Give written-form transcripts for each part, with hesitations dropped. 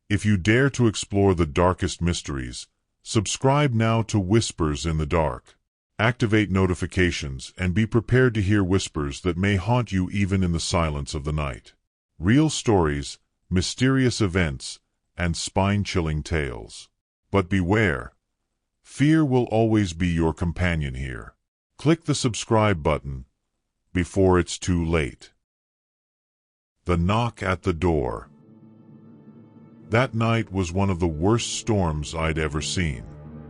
If you dare to explore the darkest mysteries, subscribe now to Whispers in the Dark. Activate notifications and be prepared to hear whispers that may haunt you even in the silence of the night. Real stories, mysterious events, and spine-chilling tales. But beware. Fear will always be your companion here. Click the subscribe button before it's too late. The knock at the door. That night was one of the worst storms I'd ever seen.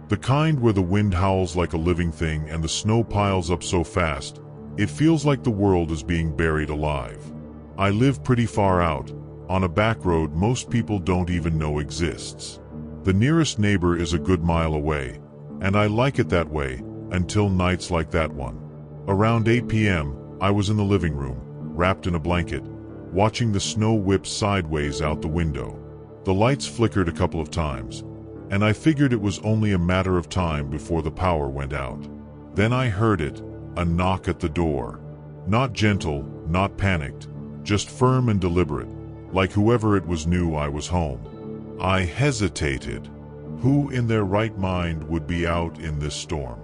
The kind where the wind howls like a living thing and the snow piles up so fast, it feels like the world is being buried alive. I live pretty far out, on a back road most people don't even know exists. The nearest neighbor is a good mile away, and I like it that way, until nights like that one. Around 8 p.m., I was in the living room, wrapped in a blanket, watching the snow whip sideways out the window. The lights flickered a couple of times, and I figured it was only a matter of time before the power went out. Then I heard it, a knock at the door. Not gentle, not panicked, just firm and deliberate, like whoever it was knew I was home. I hesitated. Who in their right mind would be out in this storm?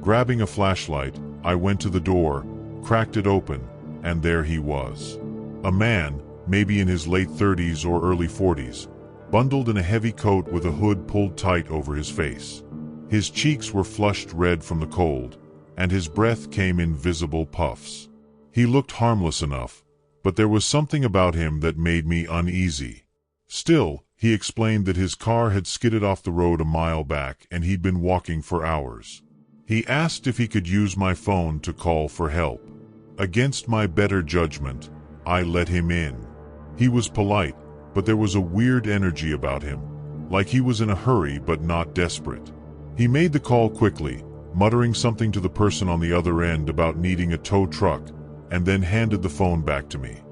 Grabbing a flashlight, I went to the door, cracked it open, and there he was. A man, maybe in his late 30s or early 40s, bundled in a heavy coat with a hood pulled tight over his face. His cheeks were flushed red from the cold, and his breath came in visible puffs. He looked harmless enough, but there was something about him that made me uneasy. Still, he explained that his car had skidded off the road a mile back and he'd been walking for hours. He asked if he could use my phone to call for help. Against my better judgment, I let him in. He was polite, but there was a weird energy about him, like he was in a hurry but not desperate. He made the call quickly, muttering something to the person on the other end about needing a tow truck, and then handed the phone back to me.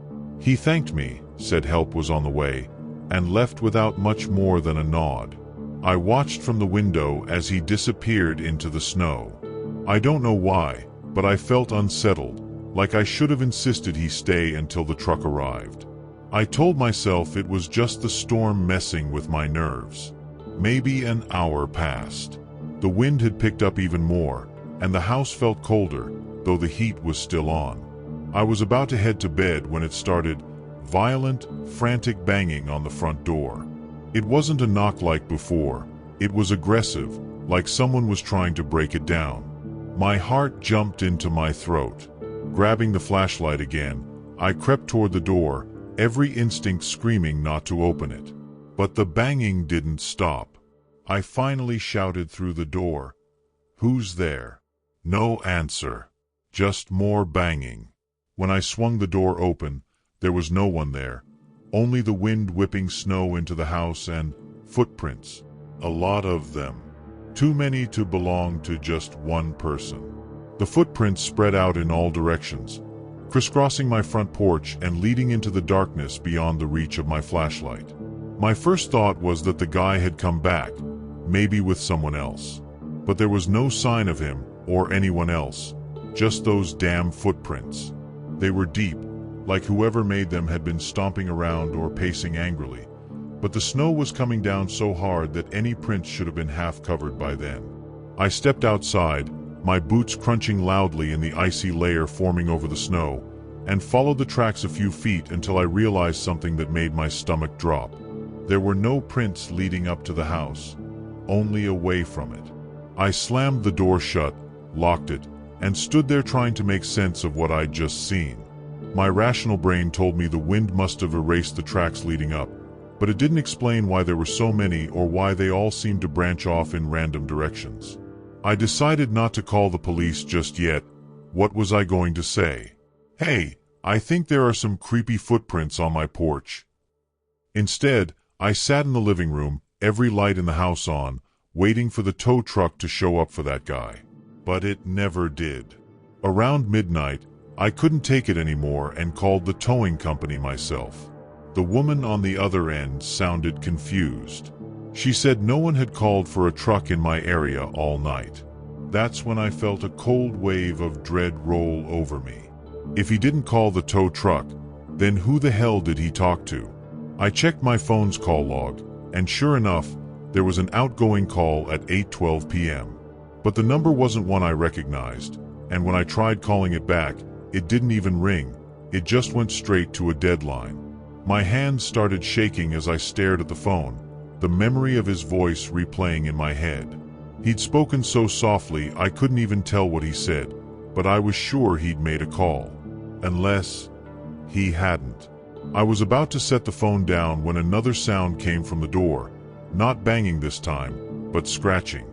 He thanked me, said help was on the way, and left without much more than a nod. I watched from the window as he disappeared into the snow. I don't know why, but I felt unsettled, like I should have insisted he stay until the truck arrived. I told myself it was just the storm messing with my nerves. Maybe an hour passed. The wind had picked up even more, and the house felt colder, though the heat was still on. I was about to head to bed when it started, violent, frantic banging on the front door. It wasn't a knock like before. It was aggressive, like someone was trying to break it down. My heart jumped into my throat. Grabbing the flashlight again, I crept toward the door, every instinct screaming not to open it. But the banging didn't stop. I finally shouted through the door, "Who's there?" No answer. Just more banging. When I swung the door open, there was no one there, only the wind whipping snow into the house and footprints. A lot of them. Too many to belong to just one person. The footprints spread out in all directions, crisscrossing my front porch and leading into the darkness beyond the reach of my flashlight. My first thought was that the guy had come back, maybe with someone else. But there was no sign of him or anyone else, just those damn footprints. They were deep, like whoever made them had been stomping around or pacing angrily. But the snow was coming down so hard that any prints should have been half covered by then. I stepped outside, my boots crunching loudly in the icy layer forming over the snow, and followed the tracks a few feet until I realized something that made my stomach drop. There were no prints leading up to the house, only away from it. I slammed the door shut, locked it, and stood there trying to make sense of what I'd just seen. My rational brain told me the wind must have erased the tracks leading up, but it didn't explain why there were so many or why they all seemed to branch off in random directions. I decided not to call the police just yet. What was I going to say? "Hey, I think there are some creepy footprints on my porch." Instead, I sat in the living room, every light in the house on, waiting for the tow truck to show up for that guy. But it never did. Around midnight, I couldn't take it anymore and called the towing company myself. The woman on the other end sounded confused. She said no one had called for a truck in my area all night. That's when I felt a cold wave of dread roll over me. If he didn't call the tow truck, then who the hell did he talk to? I checked my phone's call log, and sure enough, there was an outgoing call at 8:12 p.m. But the number wasn't one I recognized, and when I tried calling it back, it didn't even ring. It just went straight to a dead line. My hands started shaking as I stared at the phone, the memory of his voice replaying in my head. He'd spoken so softly I couldn't even tell what he said, but I was sure he'd made a call. Unless he hadn't. I was about to set the phone down when another sound came from the door, not banging this time, but scratching.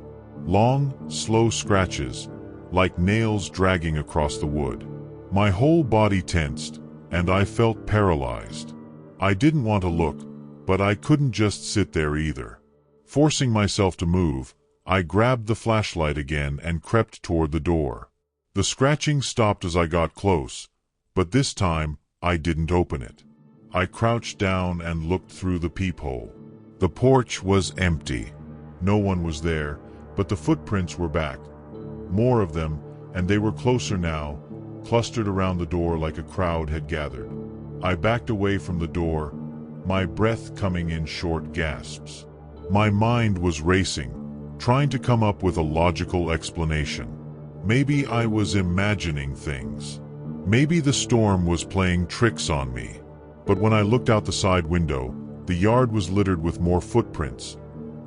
Long, slow scratches, like nails dragging across the wood. My whole body tensed, and I felt paralyzed. I didn't want to look, but I couldn't just sit there either. Forcing myself to move, I grabbed the flashlight again and crept toward the door. The scratching stopped as I got close, but this time I didn't open it. I crouched down and looked through the peephole. The porch was empty. No one was there, but the footprints were back. More of them, and they were closer now, clustered around the door like a crowd had gathered. I backed away from the door, my breath coming in short gasps. My mind was racing, trying to come up with a logical explanation. Maybe I was imagining things. Maybe the storm was playing tricks on me. But when I looked out the side window, the yard was littered with more footprints.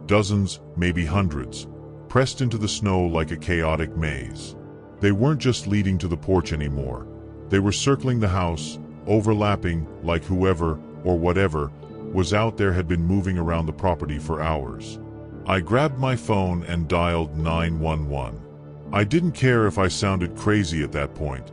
Dozens, maybe hundreds, pressed into the snow like a chaotic maze. They weren't just leading to the porch anymore. They were circling the house, overlapping, like whoever, or whatever, was out there had been moving around the property for hours. I grabbed my phone and dialed 911. I didn't care if I sounded crazy at that point.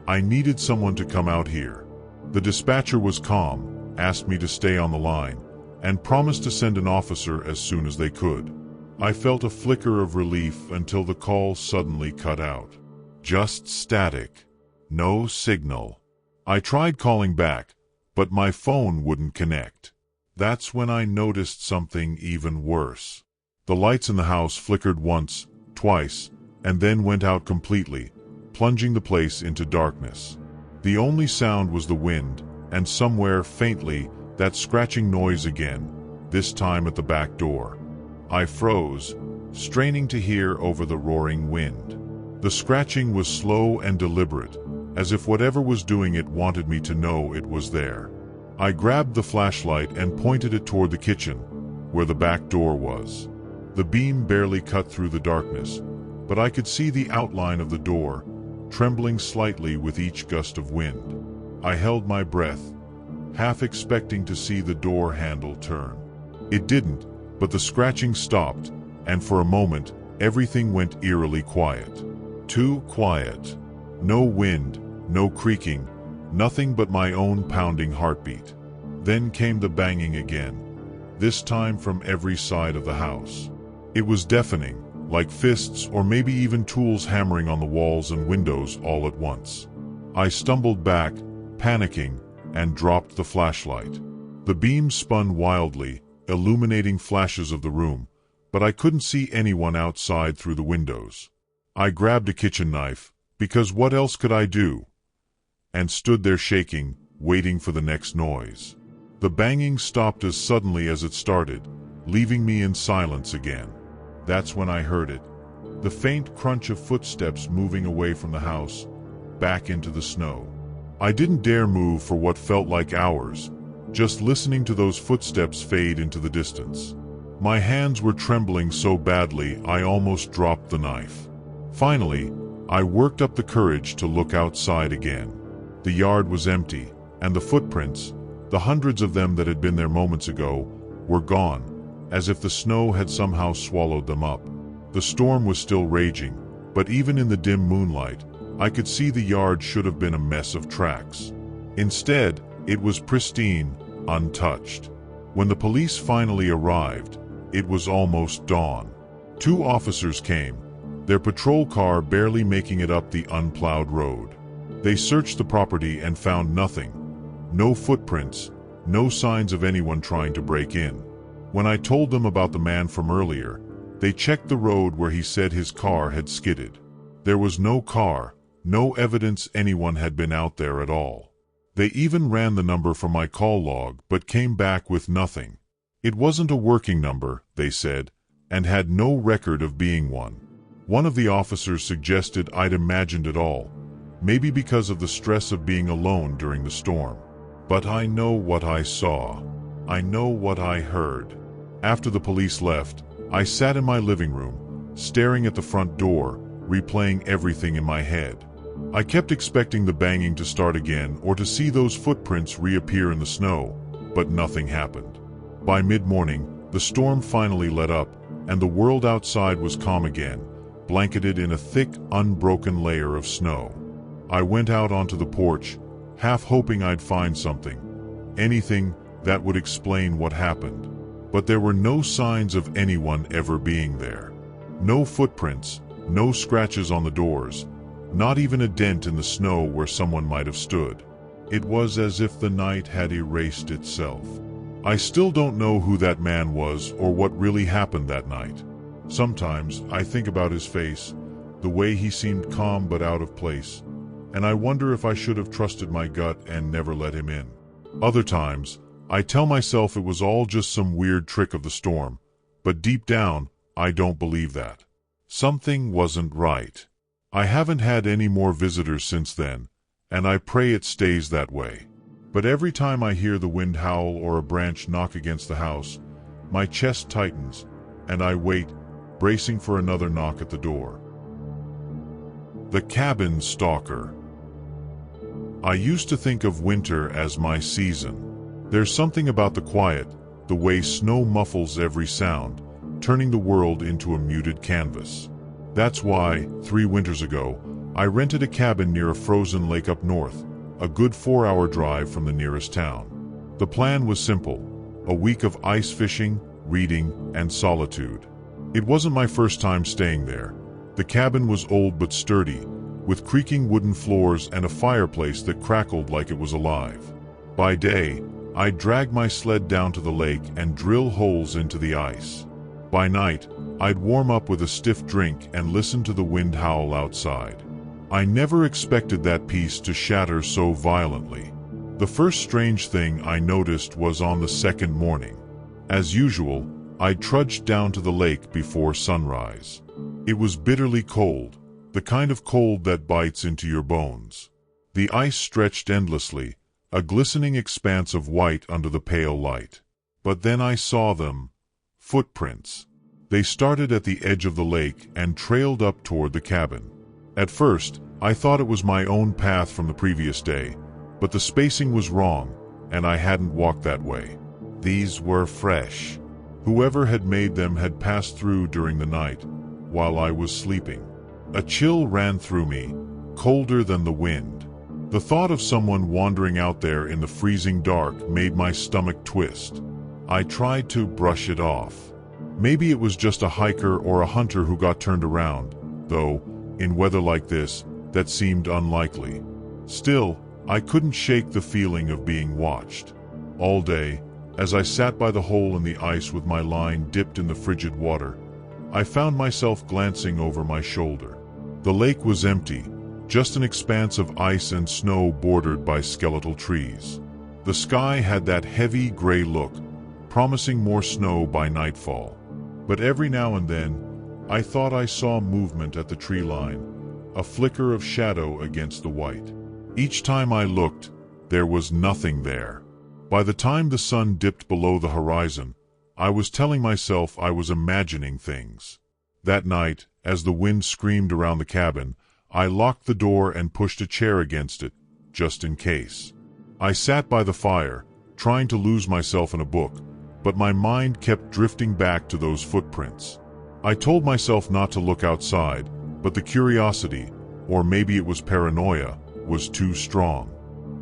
I needed someone to come out here. The dispatcher was calm, asked me to stay on the line, and promised to send an officer as soon as they could. I felt a flicker of relief until the call suddenly cut out. Just static. No signal. I tried calling back, but my phone wouldn't connect. That's when I noticed something even worse. The lights in the house flickered once, twice, and then went out completely, plunging the place into darkness. The only sound was the wind, and somewhere, faintly, that scratching noise again, this time at the back door. I froze, straining to hear over the roaring wind. The scratching was slow and deliberate, as if whatever was doing it wanted me to know it was there. I grabbed the flashlight and pointed it toward the kitchen, where the back door was. The beam barely cut through the darkness, but I could see the outline of the door, trembling slightly with each gust of wind. I held my breath, half expecting to see the door handle turn. It didn't, but the scratching stopped, and for a moment, everything went eerily quiet. Too quiet. No wind, no creaking, nothing but my own pounding heartbeat. Then came the banging again, this time from every side of the house. It was deafening, like fists or maybe even tools hammering on the walls and windows all at once. I stumbled back, panicking, and dropped the flashlight. The beam spun wildly, illuminating flashes of the room, but I couldn't see anyone outside through the windows. I grabbed a kitchen knife, because what else could I do? And stood there shaking, waiting for the next noise. The banging stopped as suddenly as it started, leaving me in silence again. That's when I heard it. The faint crunch of footsteps moving away from the house, back into the snow. I didn't dare move for what felt like hours, just listening to those footsteps fade into the distance. My hands were trembling so badly I almost dropped the knife. Finally, I worked up the courage to look outside again. The yard was empty, and the footprints, the hundreds of them that had been there moments ago, were gone, as if the snow had somehow swallowed them up. The storm was still raging, but even in the dim moonlight, I could see the yard should have been a mess of tracks. Instead, it was pristine, untouched. When the police finally arrived, it was almost dawn. 2 officers came, their patrol car barely making it up the unplowed road. They searched the property and found nothing. No footprints, no signs of anyone trying to break in. When I told them about the man from earlier, they checked the road where he said his car had skidded. There was no car, no evidence anyone had been out there at all. They even ran the number from my call log but came back with nothing. It wasn't a working number, they said, and had no record of being one. One of the officers suggested I'd imagined it all, maybe because of the stress of being alone during the storm. But I know what I saw. I know what I heard. After the police left, I sat in my living room, staring at the front door, replaying everything in my head. I kept expecting the banging to start again or to see those footprints reappear in the snow, but nothing happened. By mid-morning, the storm finally let up, and the world outside was calm again, blanketed in a thick, unbroken layer of snow. I went out onto the porch, half hoping I'd find something, anything that would explain what happened. But there were no signs of anyone ever being there. No footprints, no scratches on the doors, not even a dent in the snow where someone might have stood. It was as if the night had erased itself. I still don't know who that man was or what really happened that night. Sometimes I think about his face, the way he seemed calm but out of place, and I wonder if I should have trusted my gut and never let him in. Other times, I tell myself it was all just some weird trick of the storm, but deep down, I don't believe that. Something wasn't right. I haven't had any more visitors since then, and I pray it stays that way. But every time I hear the wind howl or a branch knock against the house, my chest tightens, and I wait, bracing for another knock at the door. The Cabin Stalker. I used to think of winter as my season. There's something about the quiet, the way snow muffles every sound, turning the world into a muted canvas. That's why, 3 winters ago, I rented a cabin near a frozen lake up north, a good 4-hour drive from the nearest town. The plan was simple: a week of ice fishing, reading, and solitude. It wasn't my first time staying there. The cabin was old but sturdy, with creaking wooden floors and a fireplace that crackled like it was alive. By day, I'd drag my sled down to the lake and drill holes into the ice. By night, I'd warm up with a stiff drink and listen to the wind howl outside. I never expected that peace to shatter so violently. The first strange thing I noticed was on the second morning. As usual, I trudged down to the lake before sunrise. It was bitterly cold, the kind of cold that bites into your bones. The ice stretched endlessly, a glistening expanse of white under the pale light. But then I saw them. Footprints. They started at the edge of the lake and trailed up toward the cabin. At first, I thought it was my own path from the previous day, but the spacing was wrong, and I hadn't walked that way. These were fresh. Whoever had made them had passed through during the night, while I was sleeping. A chill ran through me, colder than the wind. The thought of someone wandering out there in the freezing dark made my stomach twist. I tried to brush it off. Maybe it was just a hiker or a hunter who got turned around, though, in weather like this, that seemed unlikely. Still, I couldn't shake the feeling of being watched. All day, as I sat by the hole in the ice with my line dipped in the frigid water, I found myself glancing over my shoulder. The lake was empty, just an expanse of ice and snow bordered by skeletal trees. The sky had that heavy gray look, promising more snow by nightfall. But every now and then, I thought I saw movement at the tree line, a flicker of shadow against the white. Each time I looked, there was nothing there. By the time the sun dipped below the horizon, I was telling myself I was imagining things. That night, as the wind screamed around the cabin, I locked the door and pushed a chair against it, just in case. I sat by the fire, trying to lose myself in a book, but my mind kept drifting back to those footprints. I told myself not to look outside, but the curiosity, or maybe it was paranoia, was too strong.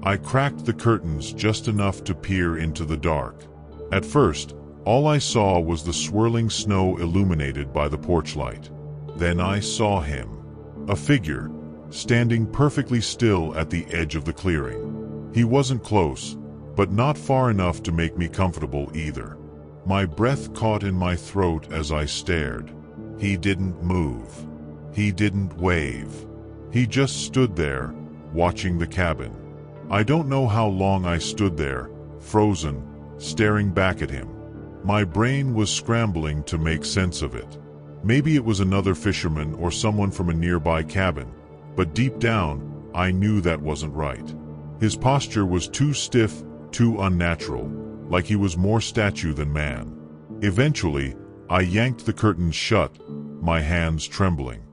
I cracked the curtains just enough to peer into the dark. At first, all I saw was the swirling snow illuminated by the porch light. Then I saw him. A figure, standing perfectly still at the edge of the clearing. He wasn't close, but not far enough to make me comfortable either. My breath caught in my throat as I stared. He didn't move. He didn't wave. He just stood there, watching the cabin. I don't know how long I stood there, frozen, staring back at him. My brain was scrambling to make sense of it. Maybe it was another fisherman or someone from a nearby cabin, but deep down, I knew that wasn't right. His posture was too stiff, too unnatural, like he was more statue than man. Eventually, I yanked the curtains shut, my hands trembling.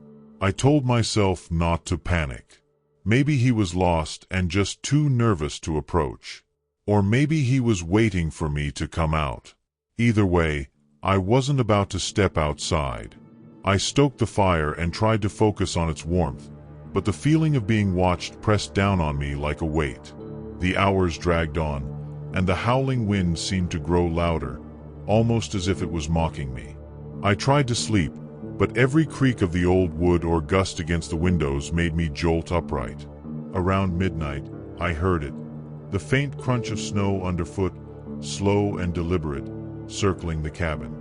I told myself not to panic. Maybe he was lost and just too nervous to approach. Or maybe he was waiting for me to come out. Either way, I wasn't about to step outside. I stoked the fire and tried to focus on its warmth, but the feeling of being watched pressed down on me like a weight. The hours dragged on, and the howling wind seemed to grow louder, almost as if it was mocking me. I tried to sleep, but every creak of the old wood or gust against the windows made me jolt upright. Around midnight, I heard it. The faint crunch of snow underfoot, slow and deliberate, circling the cabin.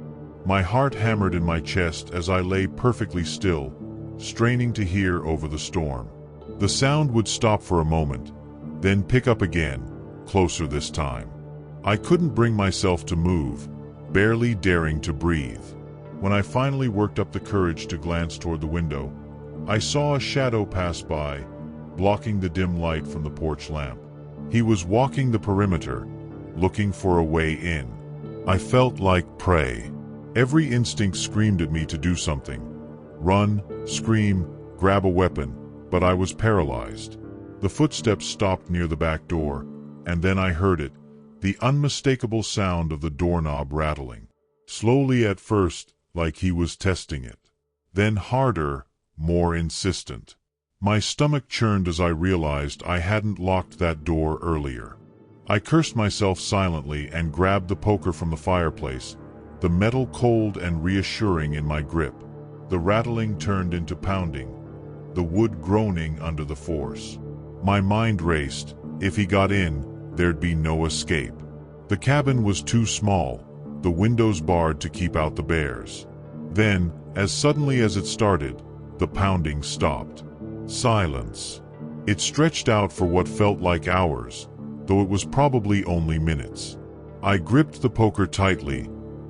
My heart hammered in my chest as I lay perfectly still, straining to hear over the storm. The sound would stop for a moment, then pick up again, closer this time. I couldn't bring myself to move, barely daring to breathe. When I finally worked up the courage to glance toward the window, I saw a shadow pass by, blocking the dim light from the porch lamp. He was walking the perimeter, looking for a way in. I felt like prey. Every instinct screamed at me to do something. Run, scream, grab a weapon, but I was paralyzed. The footsteps stopped near the back door, and then I heard it, the unmistakable sound of the doorknob rattling. Slowly at first, like he was testing it. Then harder, more insistent. My stomach churned as I realized I hadn't locked that door earlier. I cursed myself silently and grabbed the poker from the fireplace, the metal cold and reassuring in my grip. The rattling turned into pounding, the wood groaning under the force. My mind raced. If he got in, there'd be no escape. The cabin was too small, the windows barred to keep out the bears. Then, as suddenly as it started, the pounding stopped. Silence. It stretched out for what felt like hours, though it was probably only minutes. I gripped the poker tightly,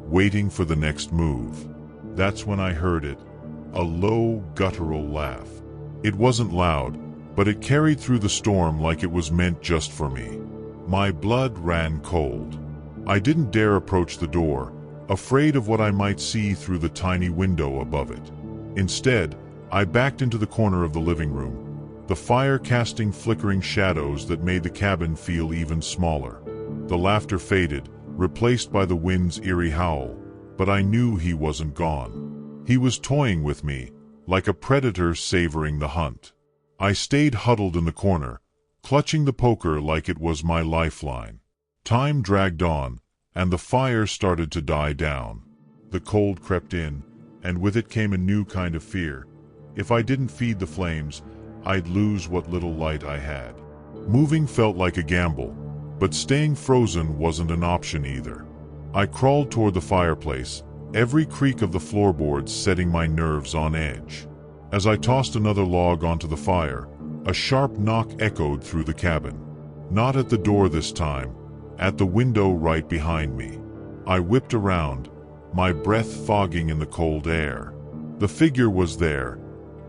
waiting for the next move. That's when I heard it, a low, guttural laugh. It wasn't loud, but it carried through the storm like it was meant just for me. My blood ran cold. I didn't dare approach the door, afraid of what I might see through the tiny window above it. Instead, I backed into the corner of the living room, the fire casting flickering shadows that made the cabin feel even smaller. The laughter faded, replaced by the wind's eerie howl, but I knew he wasn't gone. He was toying with me, like a predator savoring the hunt. I stayed huddled in the corner, clutching the poker like it was my lifeline. Time dragged on, and the fire started to die down. The cold crept in, and with it came a new kind of fear. If I didn't feed the flames, I'd lose what little light I had. Moving felt like a gamble, but staying frozen wasn't an option either. I crawled toward the fireplace, every creak of the floorboards setting my nerves on edge. As I tossed another log onto the fire, a sharp knock echoed through the cabin. Not at the door this time, at the window right behind me. I whipped around, my breath fogging in the cold air. The figure was there,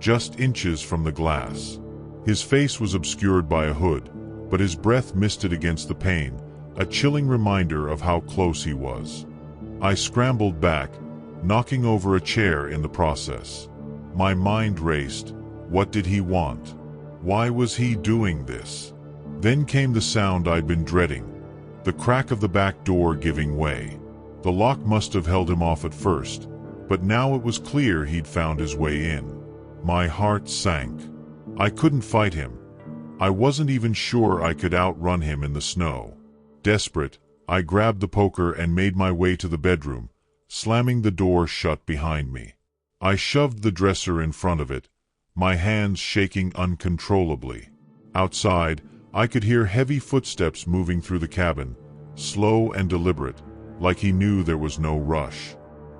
just inches from the glass. His face was obscured by a hood, but his breath misted against the pane, a chilling reminder of how close he was. I scrambled back, knocking over a chair in the process. My mind raced. What did he want? Why was he doing this? Then came the sound I'd been dreading, the crack of the back door giving way. The lock must have held him off at first, but now it was clear he'd found his way in. My heart sank. I couldn't fight him. I wasn't even sure I could outrun him in the snow. Desperate, I grabbed the poker and made my way to the bedroom, slamming the door shut behind me. I shoved the dresser in front of it, my hands shaking uncontrollably. Outside, I could hear heavy footsteps moving through the cabin, slow and deliberate, like he knew there was no rush.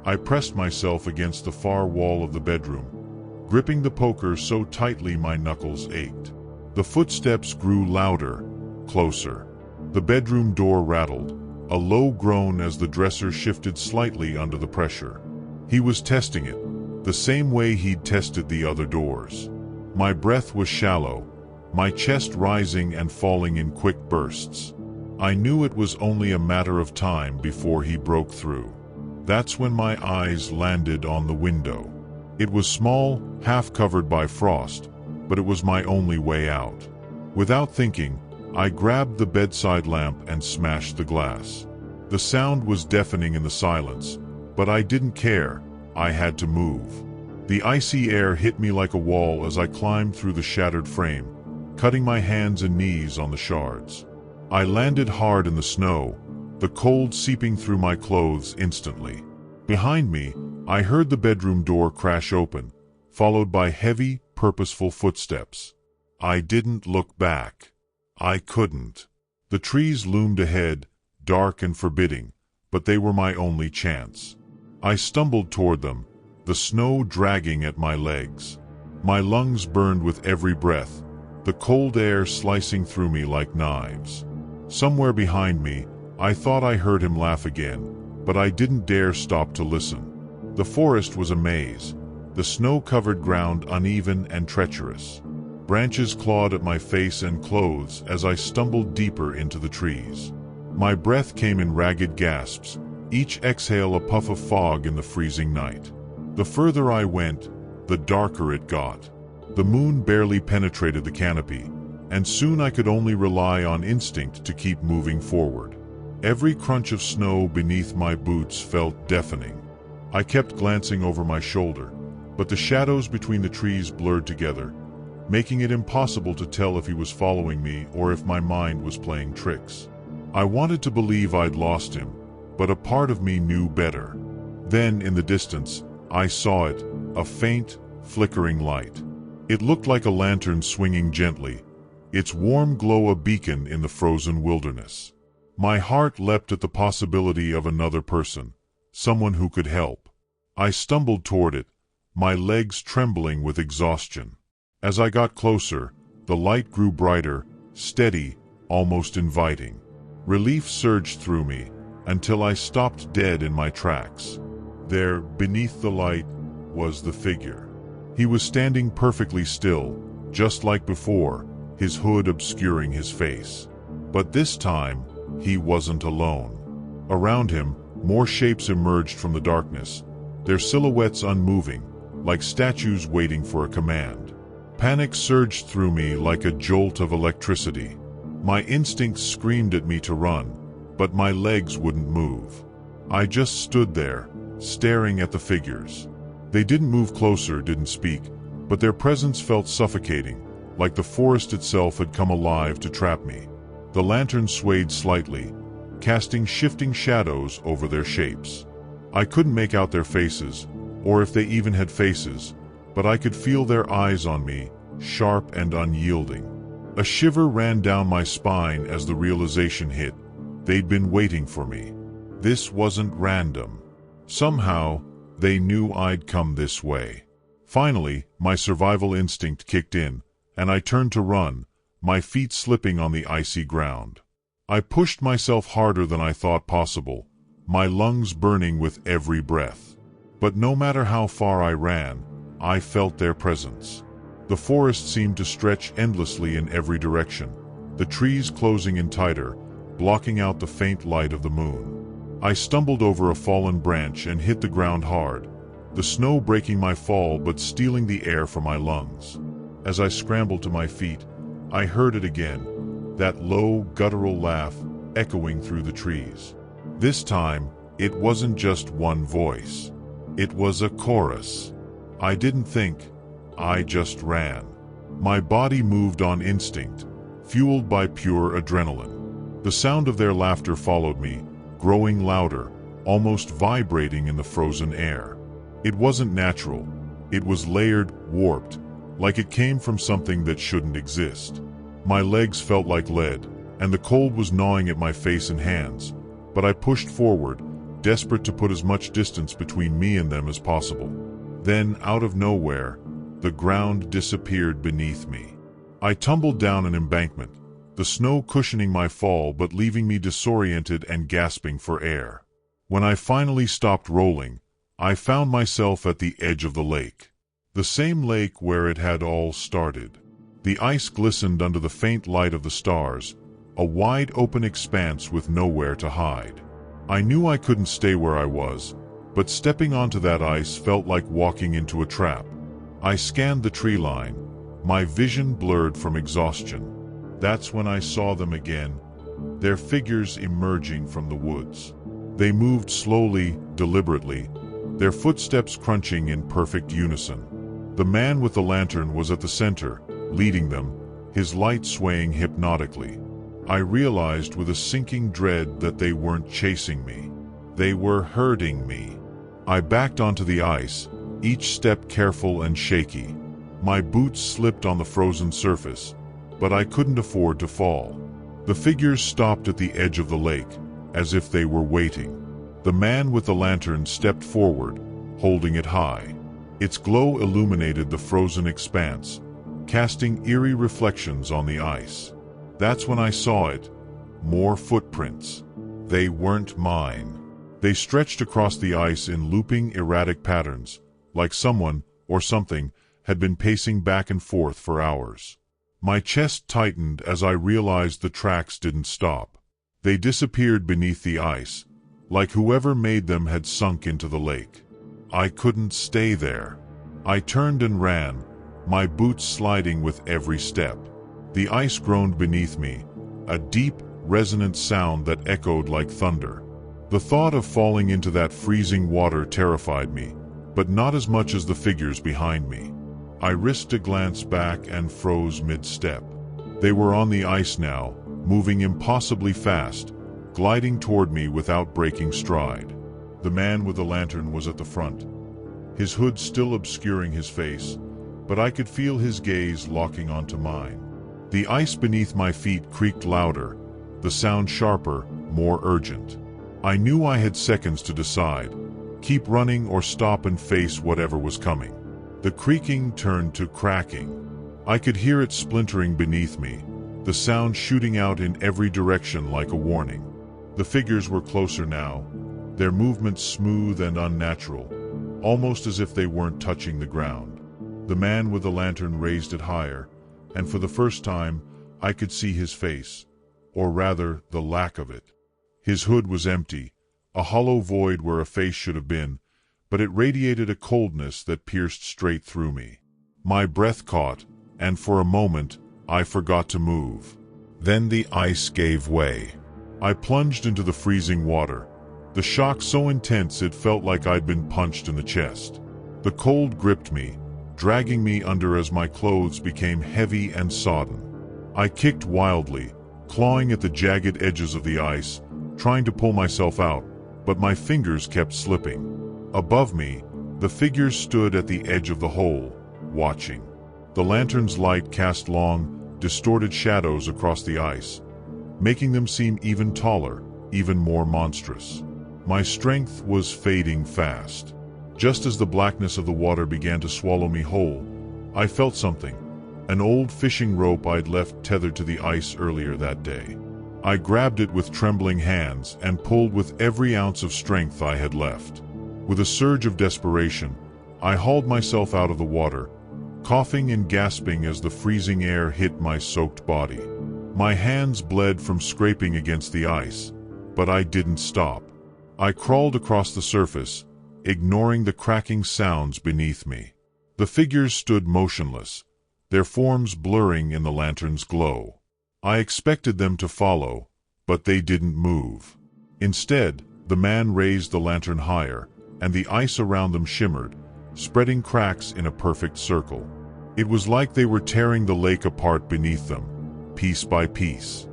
I pressed myself against the far wall of the bedroom, gripping the poker so tightly my knuckles ached. The footsteps grew louder, closer. The bedroom door rattled, a low groan as the dresser shifted slightly under the pressure. He was testing it, the same way he'd tested the other doors. My breath was shallow, my chest rising and falling in quick bursts. I knew it was only a matter of time before he broke through. That's when my eyes landed on the window. It was small, half covered by frost, but it was my only way out. Without thinking, I grabbed the bedside lamp and smashed the glass. The sound was deafening in the silence, but I didn't care. I had to move. The icy air hit me like a wall as I climbed through the shattered frame, cutting my hands and knees on the shards. I landed hard in the snow, the cold seeping through my clothes instantly. Behind me, I heard the bedroom door crash open, followed by heavy, purposeful footsteps. I didn't look back. I couldn't. The trees loomed ahead, dark and forbidding, but they were my only chance. I stumbled toward them, the snow dragging at my legs. My lungs burned with every breath, the cold air slicing through me like knives. Somewhere behind me, I thought I heard him laugh again, but I didn't dare stop to listen. The forest was a maze, the snow-covered ground uneven and treacherous. Branches clawed at my face and clothes as I stumbled deeper into the trees. My breath came in ragged gasps, each exhale a puff of fog in the freezing night. The further I went, the darker it got. The moon barely penetrated the canopy, and soon I could only rely on instinct to keep moving forward. Every crunch of snow beneath my boots felt deafening. I kept glancing over my shoulder, but the shadows between the trees blurred together, making it impossible to tell if he was following me or if my mind was playing tricks. I wanted to believe I'd lost him, but a part of me knew better. Then, in the distance, I saw it, a faint, flickering light. It looked like a lantern swinging gently, its warm glow a beacon in the frozen wilderness. My heart leapt at the possibility of another person, someone who could help. I stumbled toward it, my legs trembling with exhaustion. As I got closer, the light grew brighter, steady, almost inviting. Relief surged through me, until I stopped dead in my tracks. There, beneath the light, was the figure. He was standing perfectly still, just like before, his hood obscuring his face. But this time, he wasn't alone. Around him, more shapes emerged from the darkness, their silhouettes unmoving, like statues waiting for a command. Panic surged through me like a jolt of electricity. My instincts screamed at me to run, but my legs wouldn't move. I just stood there, staring at the figures. They didn't move closer, didn't speak, but their presence felt suffocating, like the forest itself had come alive to trap me. The lantern swayed slightly, casting shifting shadows over their shapes. I couldn't make out their faces, or if they even had faces, but I could feel their eyes on me, sharp and unyielding. A shiver ran down my spine as the realization hit. They'd been waiting for me. This wasn't random. Somehow, they knew I'd come this way. Finally, my survival instinct kicked in, and I turned to run, my feet slipping on the icy ground. I pushed myself harder than I thought possible, my lungs burning with every breath. But no matter how far I ran, I felt their presence. The forest seemed to stretch endlessly in every direction, the trees closing in tighter, blocking out the faint light of the moon. I stumbled over a fallen branch and hit the ground hard, the snow breaking my fall but stealing the air from my lungs. As I scrambled to my feet, I heard it again, that low, guttural laugh echoing through the trees. This time, it wasn't just one voice. It was a chorus. I didn't think, I just ran. My body moved on instinct, fueled by pure adrenaline. The sound of their laughter followed me, growing louder, almost vibrating in the frozen air. It wasn't natural. It was layered, warped, like it came from something that shouldn't exist. My legs felt like lead, and the cold was gnawing at my face and hands, but I pushed forward, desperate to put as much distance between me and them as possible. Then, out of nowhere, the ground disappeared beneath me. I tumbled down an embankment, the snow cushioning my fall but leaving me disoriented and gasping for air. When I finally stopped rolling, I found myself at the edge of the lake. The same lake where it had all started. The ice glistened under the faint light of the stars, a wide open expanse with nowhere to hide. I knew I couldn't stay where I was, but stepping onto that ice felt like walking into a trap. I scanned the tree line, my vision blurred from exhaustion. That's when I saw them again, their figures emerging from the woods. They moved slowly, deliberately, their footsteps crunching in perfect unison. The man with the lantern was at the center, leading them, his light swaying hypnotically. I realized with a sinking dread that they weren't chasing me. They were herding me. I backed onto the ice, each step careful and shaky. My boots slipped on the frozen surface, but I couldn't afford to fall. The figures stopped at the edge of the lake, as if they were waiting. The man with the lantern stepped forward, holding it high. Its glow illuminated the frozen expanse, casting eerie reflections on the ice. That's when I saw it. More footprints. They weren't mine. They stretched across the ice in looping, erratic patterns, like someone, or something, had been pacing back and forth for hours. My chest tightened as I realized the tracks didn't stop. They disappeared beneath the ice, like whoever made them had sunk into the lake. I couldn't stay there. I turned and ran, my boots sliding with every step. The ice groaned beneath me, a deep, resonant sound that echoed like thunder. The thought of falling into that freezing water terrified me, but not as much as the figures behind me. I risked a glance back and froze mid-step. They were on the ice now, moving impossibly fast, gliding toward me without breaking stride. The man with the lantern was at the front, his hood still obscuring his face, but I could feel his gaze locking onto mine. The ice beneath my feet creaked louder, the sound sharper, more urgent. I knew I had seconds to decide, keep running or stop and face whatever was coming. The creaking turned to cracking. I could hear it splintering beneath me, the sound shooting out in every direction like a warning. The figures were closer now, their movements smooth and unnatural, almost as if they weren't touching the ground. The man with the lantern raised it higher, and for the first time, I could see his face, or rather, the lack of it. His hood was empty, a hollow void where a face should have been, but it radiated a coldness that pierced straight through me. My breath caught, and for a moment, I forgot to move. Then the ice gave way. I plunged into the freezing water, the shock so intense it felt like I'd been punched in the chest. The cold gripped me, dragging me under as my clothes became heavy and sodden. I kicked wildly, clawing at the jagged edges of the ice, trying to pull myself out, but my fingers kept slipping. Above me, the figures stood at the edge of the hole, watching. The lantern's light cast long, distorted shadows across the ice, making them seem even taller, even more monstrous. My strength was fading fast. Just as the blackness of the water began to swallow me whole, I felt something, an old fishing rope I'd left tethered to the ice earlier that day. I grabbed it with trembling hands and pulled with every ounce of strength I had left. With a surge of desperation, I hauled myself out of the water, coughing and gasping as the freezing air hit my soaked body. My hands bled from scraping against the ice, but I didn't stop. I crawled across the surface, ignoring the cracking sounds beneath me. The figures stood motionless, their forms blurring in the lantern's glow. I expected them to follow, but they didn't move. Instead, the man raised the lantern higher, and the ice around them shimmered, spreading cracks in a perfect circle. It was like they were tearing the lake apart beneath them, piece by piece.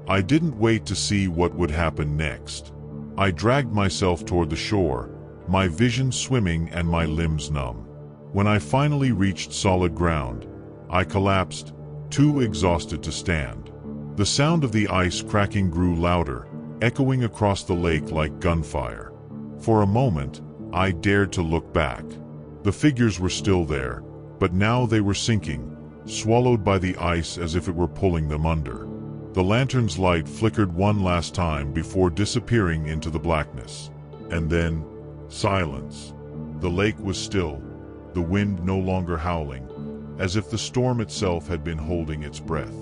I didn't wait to see what would happen next. I dragged myself toward the shore, my vision swimming and my limbs numb. When I finally reached solid ground, I collapsed, too exhausted to stand. The sound of the ice cracking grew louder, echoing across the lake like gunfire. For a moment, I dared to look back. The figures were still there, but now they were sinking, swallowed by the ice as if it were pulling them under. The lantern's light flickered one last time before disappearing into the blackness. And then, silence. The lake was still, the wind no longer howling, as if the storm itself had been holding its breath.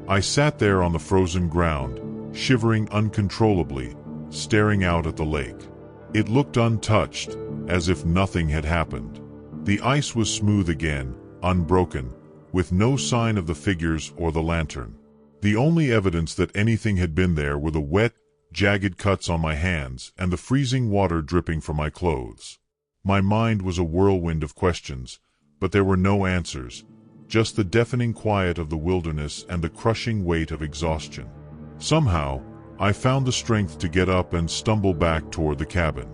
I sat there on the frozen ground, shivering uncontrollably, staring out at the lake. It looked untouched, as if nothing had happened. The ice was smooth again, unbroken, with no sign of the figures or the lantern. The only evidence that anything had been there were the wet, jagged cuts on my hands and the freezing water dripping from my clothes. My mind was a whirlwind of questions, but there were no answers, just the deafening quiet of the wilderness and the crushing weight of exhaustion. Somehow, I found the strength to get up and stumble back toward the cabin.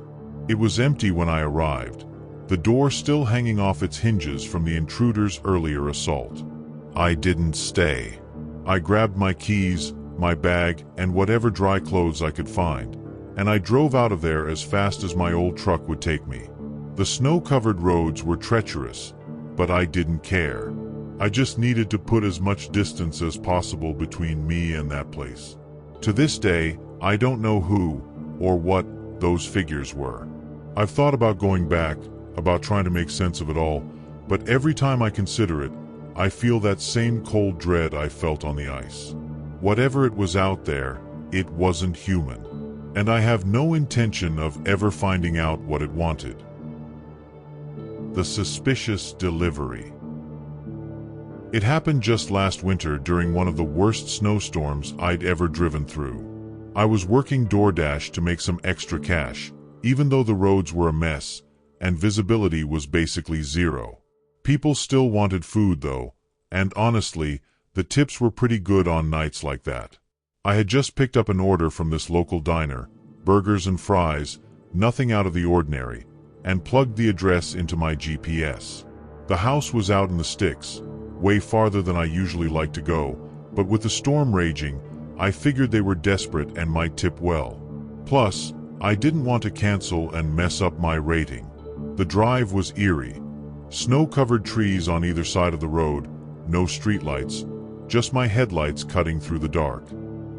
It was empty when I arrived, the door still hanging off its hinges from the intruder's earlier assault. I didn't stay. I grabbed my keys, my bag, and whatever dry clothes I could find, and I drove out of there as fast as my old truck would take me. The snow-covered roads were treacherous, but I didn't care. I just needed to put as much distance as possible between me and that place. To this day, I don't know who or what those figures were. I've thought about going back, about trying to make sense of it all, but every time I consider it, I feel that same cold dread I felt on the ice. Whatever it was out there, it wasn't human. And I have no intention of ever finding out what it wanted. The suspicious delivery. It happened just last winter during one of the worst snowstorms I'd ever driven through. I was working DoorDash to make some extra cash, even though the roads were a mess, and visibility was basically zero. People still wanted food though, and honestly, the tips were pretty good on nights like that. I had just picked up an order from this local diner, burgers and fries, nothing out of the ordinary, and plugged the address into my GPS. The house was out in the sticks, way farther than I usually like to go, but with the storm raging, I figured they were desperate and might tip well. Plus, I didn't want to cancel and mess up my rating. The drive was eerie. Snow-covered trees on either side of the road, no streetlights, just my headlights cutting through the dark.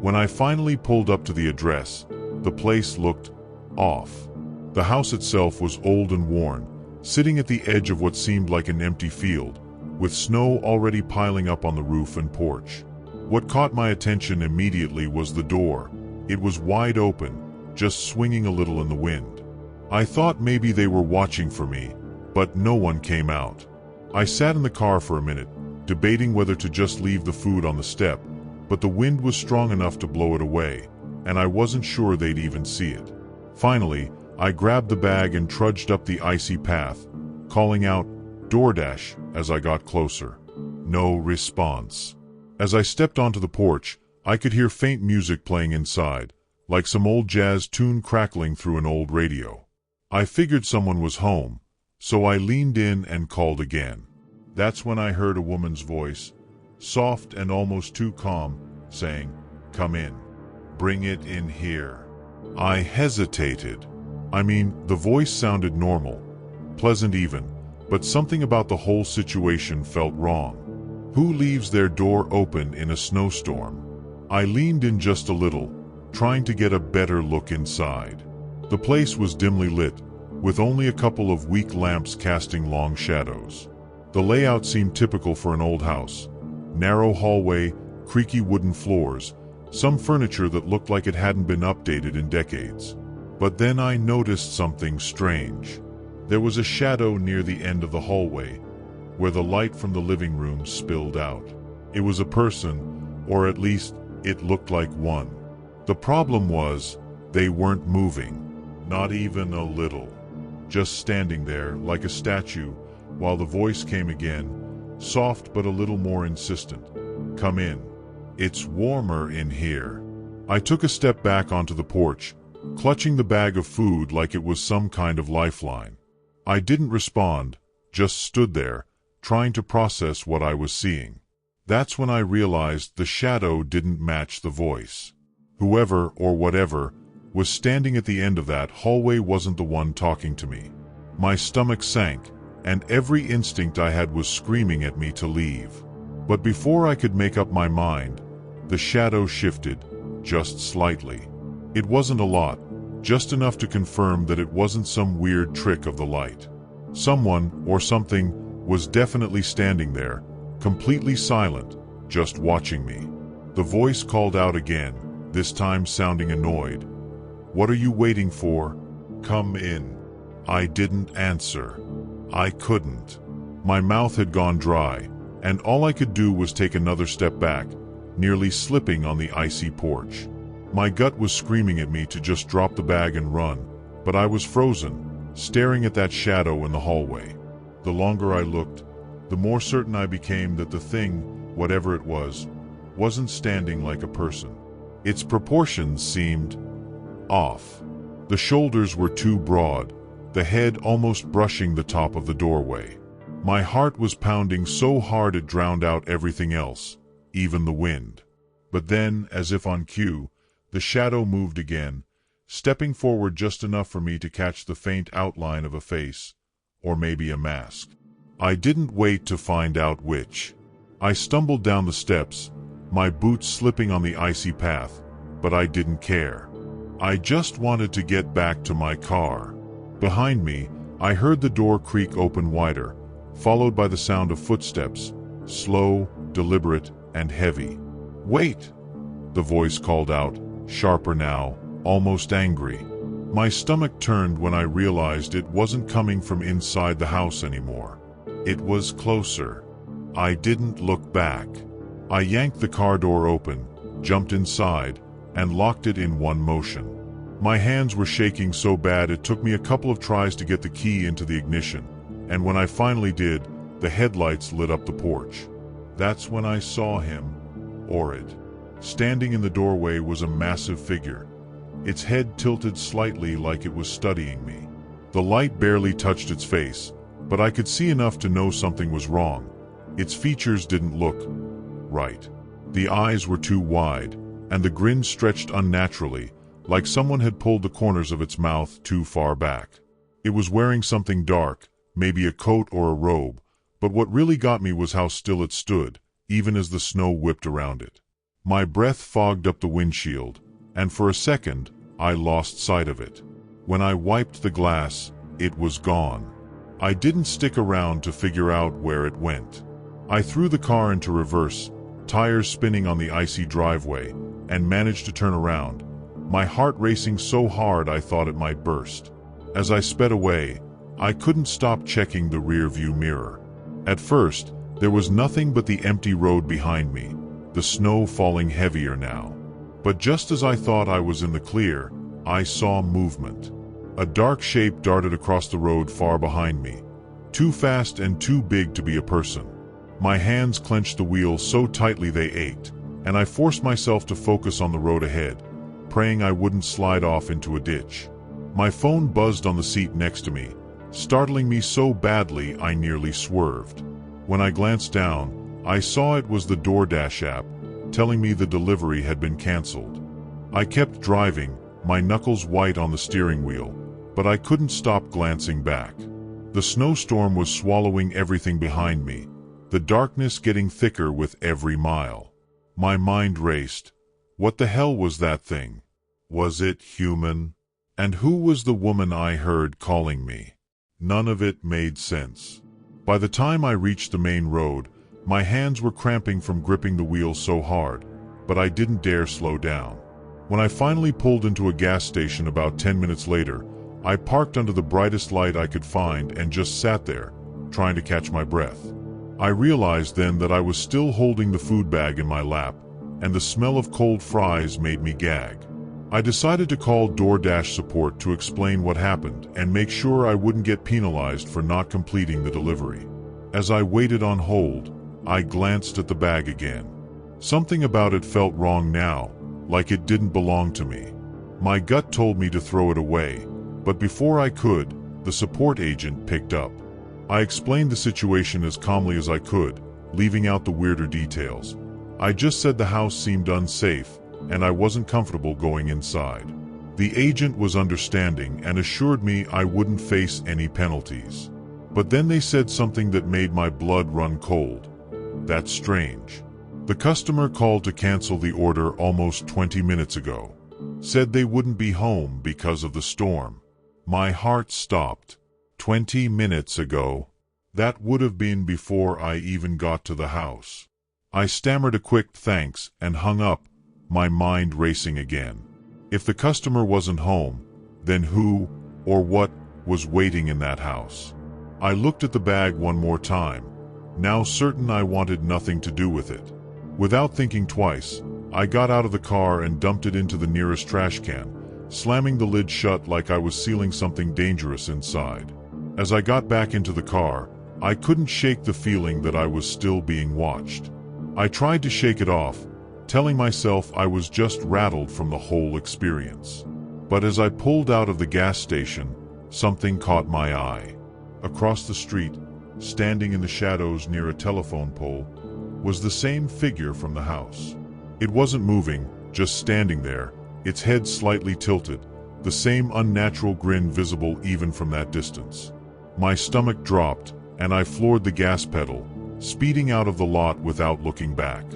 When I finally pulled up to the address, the place looked off. The house itself was old and worn, sitting at the edge of what seemed like an empty field, with snow already piling up on the roof and porch. What caught my attention immediately was the door. It was wide open, just swinging a little in the wind. I thought maybe they were watching for me, but no one came out. I sat in the car for a minute, debating whether to just leave the food on the step, but the wind was strong enough to blow it away, and I wasn't sure they'd even see it. Finally, I grabbed the bag and trudged up the icy path, calling out, "DoorDash," as I got closer. No response. As I stepped onto the porch, I could hear faint music playing inside, like some old jazz tune crackling through an old radio. I figured someone was home, so I leaned in and called again. That's when I heard a woman's voice, soft and almost too calm, saying, "Come in. Bring it in here." I hesitated. I mean, the voice sounded normal, pleasant even, but something about the whole situation felt wrong. Who leaves their door open in a snowstorm? I leaned in just a little, trying to get a better look inside. The place was dimly lit, with only a couple of weak lamps casting long shadows. The layout seemed typical for an old house. Narrow hallway, creaky wooden floors, some furniture that looked like it hadn't been updated in decades. But then I noticed something strange. There was a shadow near the end of the hallway, where the light from the living room spilled out. It was a person, or at least it looked like one. The problem was, they weren't moving, not even a little. Just standing there, like a statue, while the voice came again, soft but a little more insistent. "Come in. It's warmer in here." I took a step back onto the porch, clutching the bag of food like it was some kind of lifeline. I didn't respond, just stood there, trying to process what I was seeing. That's when I realized the shadow didn't match the voice. Whoever, or whatever, was standing at the end of that hallway wasn't the one talking to me. My stomach sank, and every instinct I had was screaming at me to leave. But before I could make up my mind, the shadow shifted, just slightly. It wasn't a lot, just enough to confirm that it wasn't some weird trick of the light. Someone, or something, was definitely standing there, completely silent, just watching me. The voice called out again, this time sounding annoyed. "What are you waiting for? Come in." I didn't answer. I couldn't. My mouth had gone dry, and all I could do was take another step back, nearly slipping on the icy porch. My gut was screaming at me to just drop the bag and run, but I was frozen, staring at that shadow in the hallway. The longer I looked, the more certain I became that the thing, whatever it was, wasn't standing like a person. Its proportions seemed off. The shoulders were too broad, the head almost brushing the top of the doorway. My heart was pounding so hard it drowned out everything else, even the wind. But then, as if on cue, the shadow moved again, stepping forward just enough for me to catch the faint outline of a face, or maybe a mask. I didn't wait to find out which. I stumbled down the steps, my boots slipping on the icy path, but I didn't care. I just wanted to get back to my car. Behind me, I heard the door creak open wider, followed by the sound of footsteps, slow, deliberate, and heavy. "Wait!" the voice called out, sharper now, almost angry. My stomach turned when I realized it wasn't coming from inside the house anymore. It was closer. I didn't look back. I yanked the car door open, jumped inside, and locked it in one motion. My hands were shaking so bad it took me a couple of tries to get the key into the ignition, and when I finally did, the headlights lit up the porch. That's when I saw him, or it. Standing in the doorway was a massive figure, its head tilted slightly like it was studying me. The light barely touched its face, but I could see enough to know something was wrong. Its features didn't look right. The eyes were too wide, and the grin stretched unnaturally, like someone had pulled the corners of its mouth too far back. It was wearing something dark, maybe a coat or a robe, but what really got me was how still it stood, even as the snow whipped around it. My breath fogged up the windshield, and for a second, I lost sight of it. When I wiped the glass, it was gone. I didn't stick around to figure out where it went. I threw the car into reverse, tires spinning on the icy driveway, and managed to turn around, my heart racing so hard I thought it might burst. As I sped away, I couldn't stop checking the rear-view mirror. At first, there was nothing but the empty road behind me, the snow falling heavier now. But just as I thought I was in the clear, I saw movement. A dark shape darted across the road far behind me, too fast and too big to be a person. My hands clenched the wheel so tightly they ached, and I forced myself to focus on the road ahead, praying I wouldn't slide off into a ditch. My phone buzzed on the seat next to me, startling me so badly I nearly swerved. When I glanced down, I saw it was the DoorDash app, telling me the delivery had been canceled. I kept driving, my knuckles white on the steering wheel, but I couldn't stop glancing back. The snowstorm was swallowing everything behind me, the darkness getting thicker with every mile. My mind raced. What the hell was that thing? Was it human? And who was the woman I heard calling me? None of it made sense. By the time I reached the main road, my hands were cramping from gripping the wheel so hard, but I didn't dare slow down. When I finally pulled into a gas station about 10 minutes later, I parked under the brightest light I could find and just sat there, trying to catch my breath. I realized then that I was still holding the food bag in my lap, and the smell of cold fries made me gag. I decided to call DoorDash support to explain what happened and make sure I wouldn't get penalized for not completing the delivery. As I waited on hold, I glanced at the bag again. Something about it felt wrong now, like it didn't belong to me. My gut told me to throw it away, but before I could, the support agent picked up. I explained the situation as calmly as I could, leaving out the weirder details. I just said the house seemed unsafe, and I wasn't comfortable going inside. The agent was understanding and assured me I wouldn't face any penalties. But then they said something that made my blood run cold. That's strange. The customer called to cancel the order almost 20 minutes ago. Said they wouldn't be home because of the storm. My heart stopped. 20 minutes ago? That would have been before I even got to the house. I stammered a quick thanks and hung up, my mind racing again. If the customer wasn't home, then who or what was waiting in that house? I looked at the bag one more time, now certain I wanted nothing to do with it. Without thinking twice, I got out of the car and dumped it into the nearest trash can, slamming the lid shut like I was sealing something dangerous inside. As I got back into the car, I couldn't shake the feeling that I was still being watched. I tried to shake it off, telling myself I was just rattled from the whole experience. But as I pulled out of the gas station, something caught my eye. Across the street, standing in the shadows near a telephone pole, was the same figure from the house. It wasn't moving, just standing there, its head slightly tilted, the same unnatural grin visible even from that distance. My stomach dropped, and I floored the gas pedal, speeding out of the lot without looking back.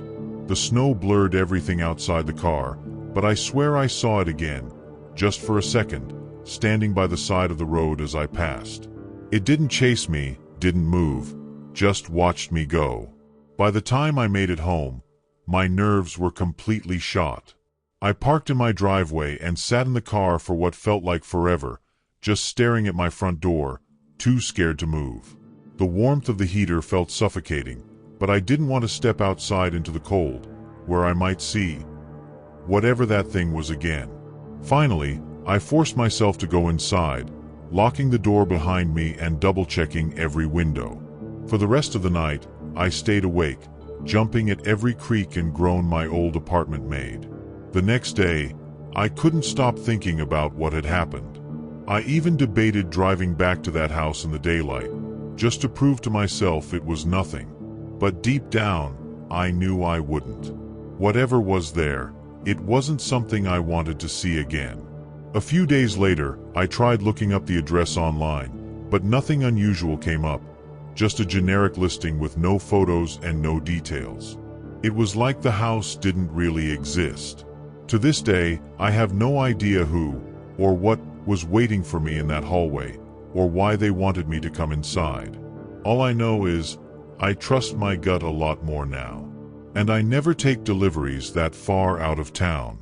The snow blurred everything outside the car, but I swear I saw it again, just for a second, standing by the side of the road as I passed. It didn't chase me, didn't move, just watched me go. By the time I made it home, my nerves were completely shot. I parked in my driveway and sat in the car for what felt like forever, just staring at my front door, too scared to move. The warmth of the heater felt suffocating, but I didn't want to step outside into the cold, where I might see whatever that thing was again. Finally, I forced myself to go inside, locking the door behind me and double-checking every window. For the rest of the night, I stayed awake, jumping at every creak and groan my old apartment made. The next day, I couldn't stop thinking about what had happened. I even debated driving back to that house in the daylight, just to prove to myself it was nothing. But deep down, I knew I wouldn't. Whatever was there, it wasn't something I wanted to see again. A few days later, I tried looking up the address online, but nothing unusual came up, just a generic listing with no photos and no details. It was like the house didn't really exist. To this day, I have no idea who or what was waiting for me in that hallway, or why they wanted me to come inside. All I know is, I trust my gut a lot more now. And I never take deliveries that far out of town.